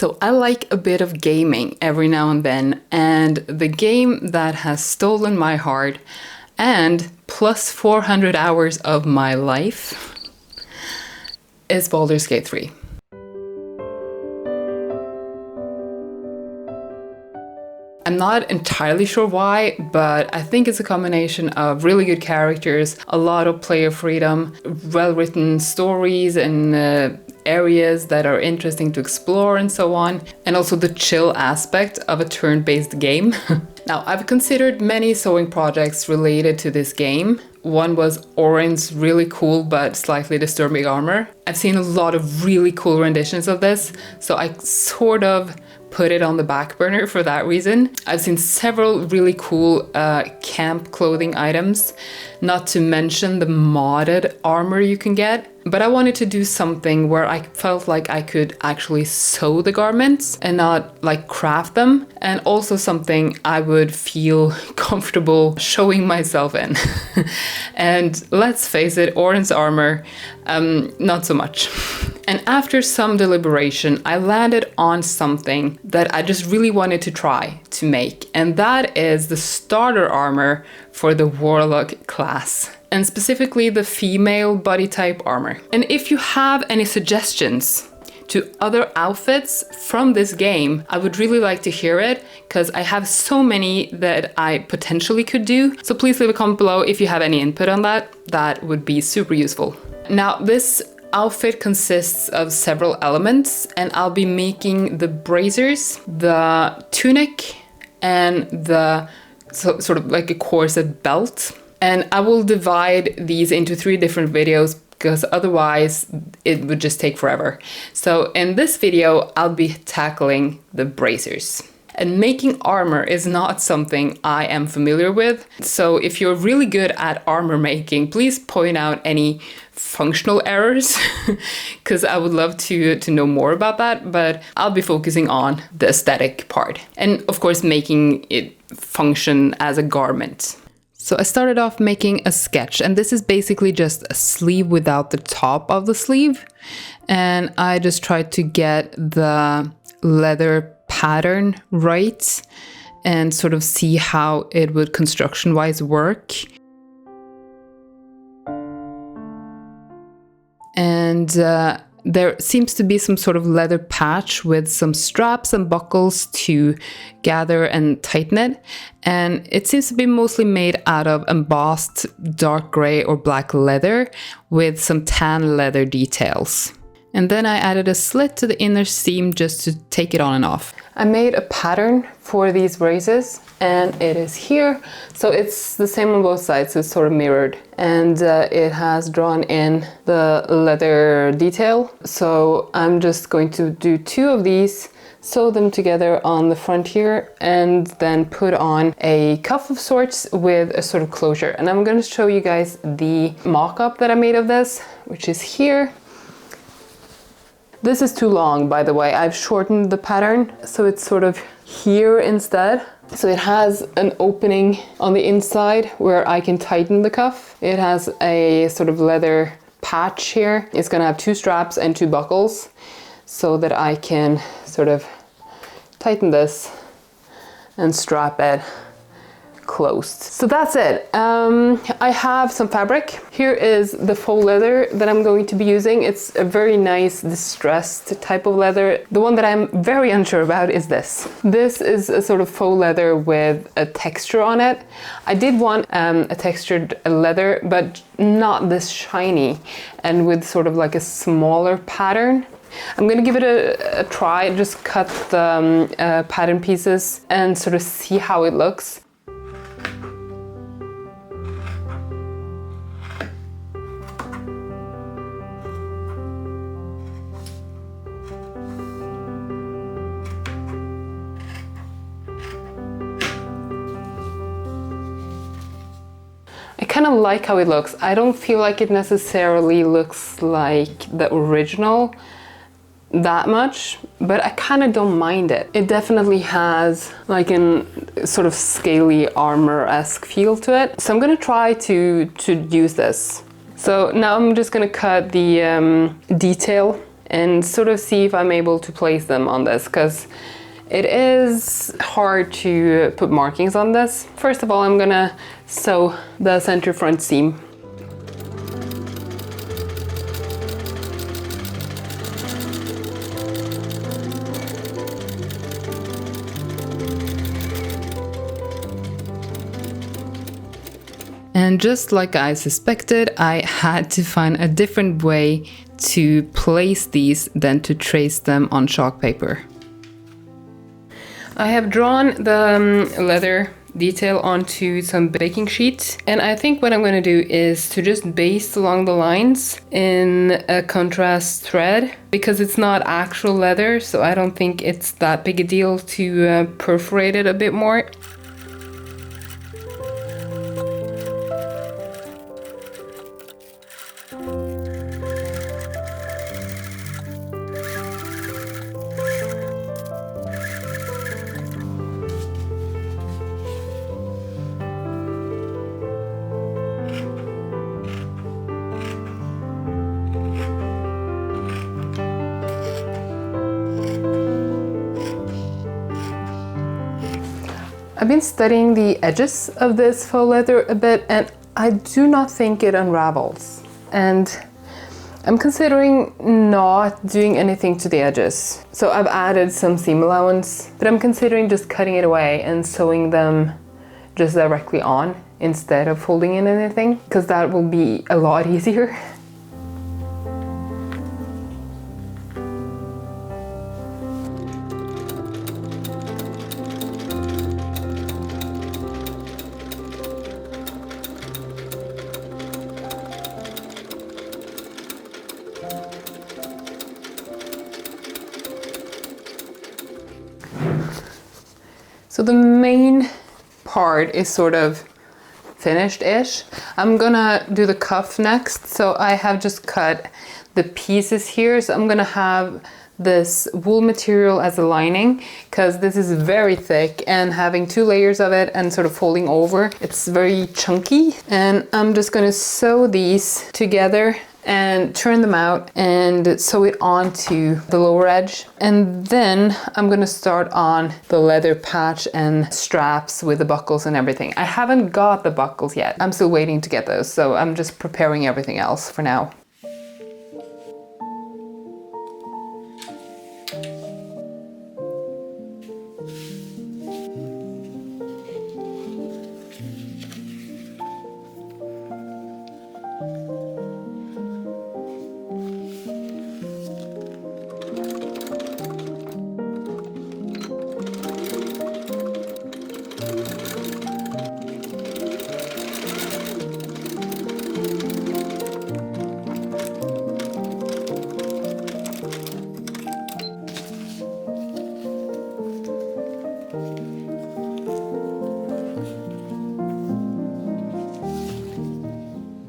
So I like a bit of gaming every now and then, and the game that has stolen my heart and plus 400 hours of my life is Baldur's Gate 3. I'm not entirely sure why, but I think it's a combination of really good characters, a lot of player freedom, well-written stories and areas that are interesting to explore and so on, and also the chill aspect of a turn-based game. Now, I've considered many sewing projects related to this game. One was Orin's really cool but slightly disturbing armor. I've seen a lot of really cool renditions of this, so I sort of put it on the back burner for that reason. I've seen several really cool camp clothing items, not to mention the modded armor you can get. But I wanted to do something where I felt like I could actually sew the garments and not like craft them, and also something I would feel comfortable showing myself in. And let's face it, Orin's armor, not so much. And after some deliberation, I landed on something that I just really wanted to try to make, and that is the starter armor for the Warlock class, and specifically the female body type armor. And if you have any suggestions to other outfits from this game, I would really like to hear it, because I have so many that I potentially could do. So please leave a comment below if you have any input on that. That would be super useful. Now, this outfit consists of several elements, and I'll be making the bracers, the tunic, and the sort of like a corset belt. And I will divide these into 3 different videos, because otherwise it would just take forever. So in this video, I'll be tackling the bracers. And making armor is not something I am familiar with. So if you're really good at armor making, please point out any functional errors, because I would love to know more about that. But I'll be focusing on the aesthetic part, and of course making it function as a garment. So I started off making a sketch, and this is basically just a sleeve without the top of the sleeve. And I just tried to get the leather pattern right and sort of see how it would construction-wise work. And there seems to be some sort of leather patch with some straps and buckles to gather and tighten it. And it seems to be mostly made out of embossed dark gray or black leather with some tan leather details. And then I added a slit to the inner seam just to take it on and off. I made a pattern for these braces, and it is here. So it's the same on both sides, so it's sort of mirrored. And it has drawn in the leather detail. So I'm just going to do 2 of these, sew them together on the front here, and then put on a cuff of sorts with a sort of closure. And I'm going to show you guys the mock-up that I made of this, which is here. This is too long, by the way. I've shortened the pattern, so it's sort of here instead. So it has an opening on the inside where I can tighten the cuff. It has a sort of leather patch here. It's gonna have 2 straps and 2 buckles, so that I can sort of tighten this and strap it closed. So that's it. I have some fabric. Here is the faux leather that I'm going to be using. It's a very nice distressed type of leather. The one that I'm very unsure about is this. This is a sort of faux leather with a texture on it. I did want a textured leather, but not this shiny, and with sort of like a smaller pattern. I'm gonna give it a try, just cut the pattern pieces and sort of see how it looks. I kind of like how it looks. I don't feel like it necessarily looks like the original that much, but I kind of don't mind it. It definitely has like an sort of scaly armor-esque feel to it. So I'm gonna try to use this. So now I'm just gonna cut the detail and sort of see if I'm able to place them on this, because it is hard to put markings on this. First of all, I'm gonna sew the center front seam. And just like I suspected, I had to find a different way to place these than to trace them on chalk paper. I have drawn the leather detail onto some baking sheet, and I think what I'm going to do is to just baste along the lines in a contrast thread, because it's not actual leather, so I don't think it's that big a deal to perforate it a bit more. I've been studying the edges of this faux leather a bit, and I do not think it unravels. And I'm considering not doing anything to the edges. So I've added some seam allowance, but I'm considering just cutting it away and sewing them just directly on instead of folding in anything, because that will be a lot easier. So the main part is sort of finished-ish. I'm gonna do the cuff next. So I have just cut the pieces here. So I'm gonna have this wool material as a lining, because this is very thick, and having 2 layers of it and sort of folding over, it's very chunky. And I'm just gonna sew these together and turn them out and sew it onto the lower edge. And then I'm gonna start on the leather patch and straps with the buckles and everything. I haven't got the buckles yet. I'm still waiting to get those, so I'm just preparing everything else for now.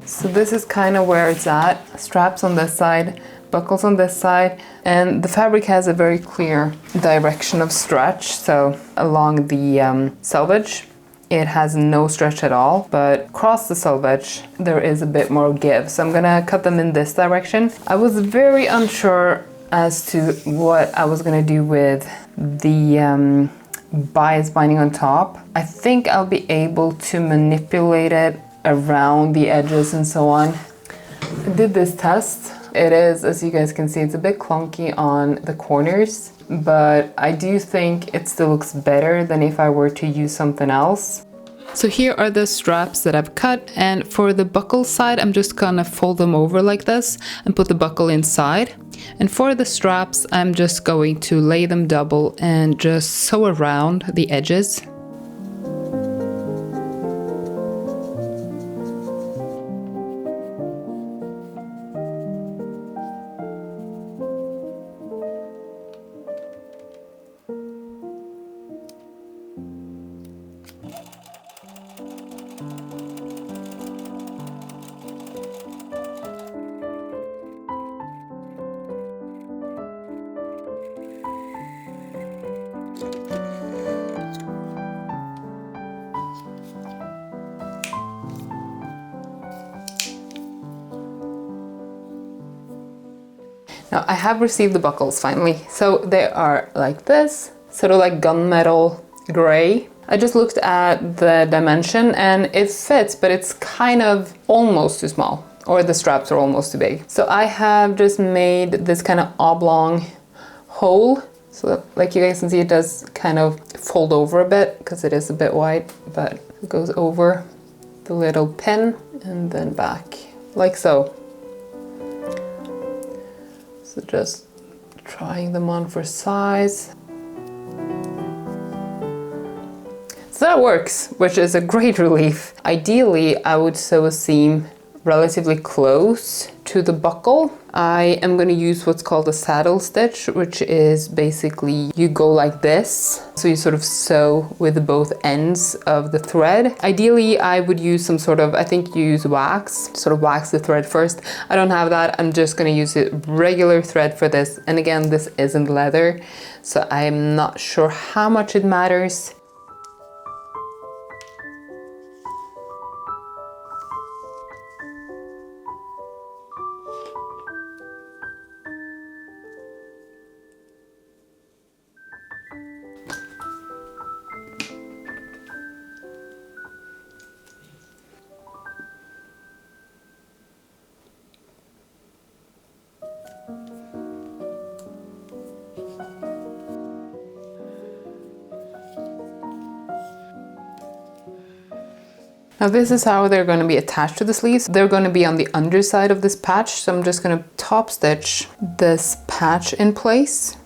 So this is kind of where it's at. Straps on this side, buckles on this side, and the fabric has a very clear direction of stretch. So along the selvage, it has no stretch at all, but across the selvage, there is a bit more give. So I'm gonna cut them in this direction. I was very unsure as to what I was gonna do with the bias binding on top. I think I'll be able to manipulate it around the edges and so on. I did this test. It is, as you guys can see, it's a bit clunky on the corners, but I do think it still looks better than if I were to use something else. So here are the straps that I've cut, and for the buckle side, I'm just gonna fold them over like this and put the buckle inside. And for the straps, I'm just going to lay them double and just sew around the edges. Now I have received the buckles finally. So they are like this, sort of like gunmetal gray. I just looked at the dimension and it fits, but it's kind of almost too small, or the straps are almost too big. So I have just made this kind of oblong hole. So like you guys can see, it does kind of fold over a bit because it is a bit wide, but it goes over the little pin and then back like so. So just trying them on for size. So that works, which is a great relief. Ideally, I would sew a seam relatively close to the buckle. I am going to use what's called a saddle stitch, which is basically you go like this. So you sort of sew with both ends of the thread. Ideally, I would use some sort of, I think you use wax, sort of wax the thread first. I don't have that. I'm just going to use a regular thread for this. And again, this isn't leather, so I'm not sure how much it matters. Now this is how they're going to be attached to the sleeves. They're going to be on the underside of this patch, so I'm just going to top stitch this patch in place.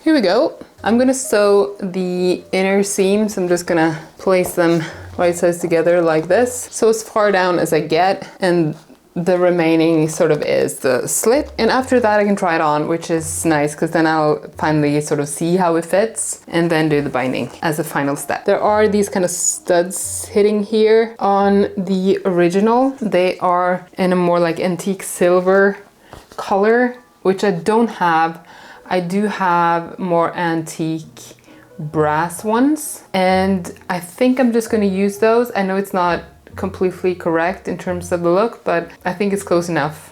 Here we go. I'm gonna sew the inner seams. I'm just gonna place them right sides together like this. So as far down as I get, and the remaining sort of is the slit. And after that I can try it on, which is nice because then I'll finally sort of see how it fits and then do the binding as a final step. There are these kind of studs hitting here on the original. They are in a more like antique silver color, which I don't have. I do have more antique brass ones, and I think I'm just going to use those. I know it's not completely correct in terms of the look, but I think it's close enough.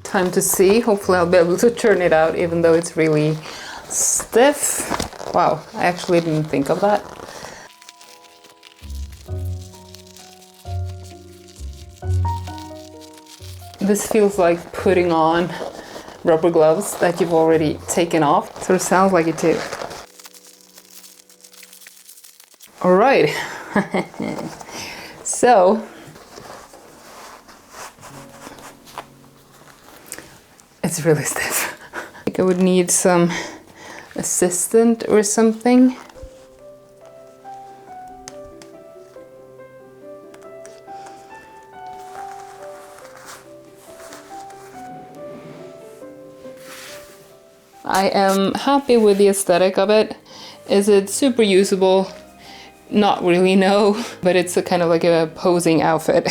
Time to see. Hopefully I'll be able to turn it out even though it's really stiff. Wow, I actually didn't think of that. This feels like putting on rubber gloves that you've already taken off. Sort of sounds like it too. All right. So it's really stiff. I think I would need some assistant or something. I am happy with the aesthetic of it. Is it super usable? Not really, no, but it's a kind of like a posing outfit.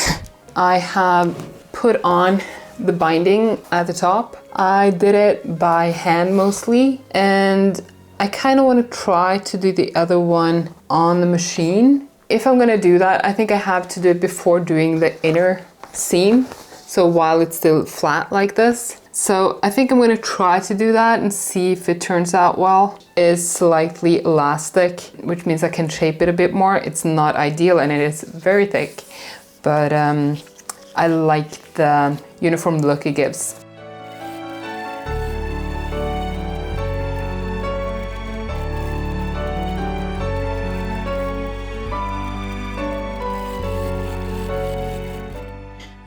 I have put on the binding at the top. I did it by hand mostly, and I kind of want to try to do the other one on the machine. If I'm gonna do that, I think I have to do it before doing the inner seam, so while it's still flat like this. So I think I'm going to try to do that and see if it turns out well. It's slightly elastic, which means I can shape it a bit more. It's not ideal and it is very thick, but I like the uniform look it gives.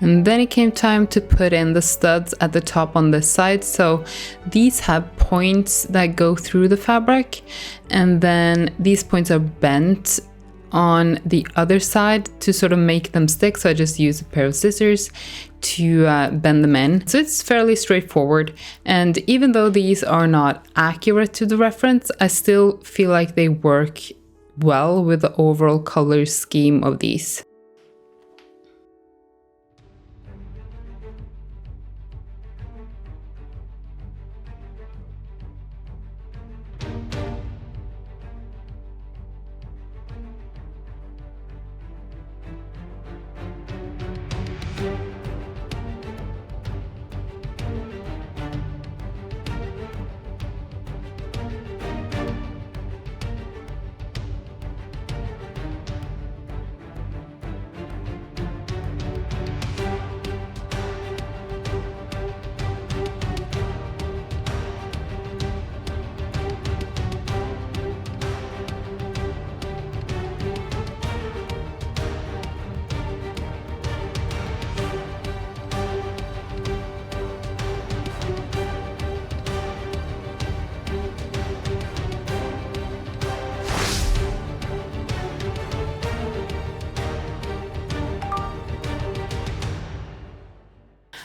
And then it came time to put in the studs at the top on this side. So these have points that go through the fabric, and then these points are bent on the other side to sort of make them stick. So I just use a pair of scissors to bend them in. So it's fairly straightforward. And even though these are not accurate to the reference, I still feel like they work well with the overall color scheme of these.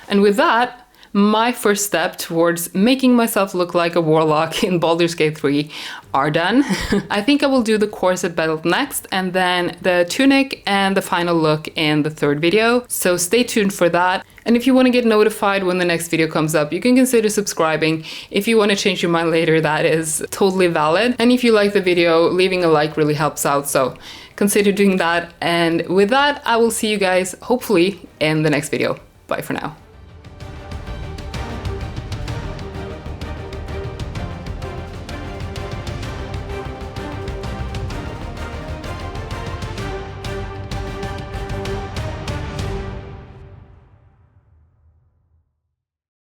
And with that, my first step towards making myself look like a warlock in Baldur's Gate 3 are done. I think I will do the corset belt next, and then the tunic and the final look in the third video. So stay tuned for that. And if you want to get notified when the next video comes up, you can consider subscribing. If you want to change your mind later, that is totally valid. And if you like the video, leaving a like really helps out. So consider doing that. And with that, I will see you guys hopefully in the next video. Bye for now.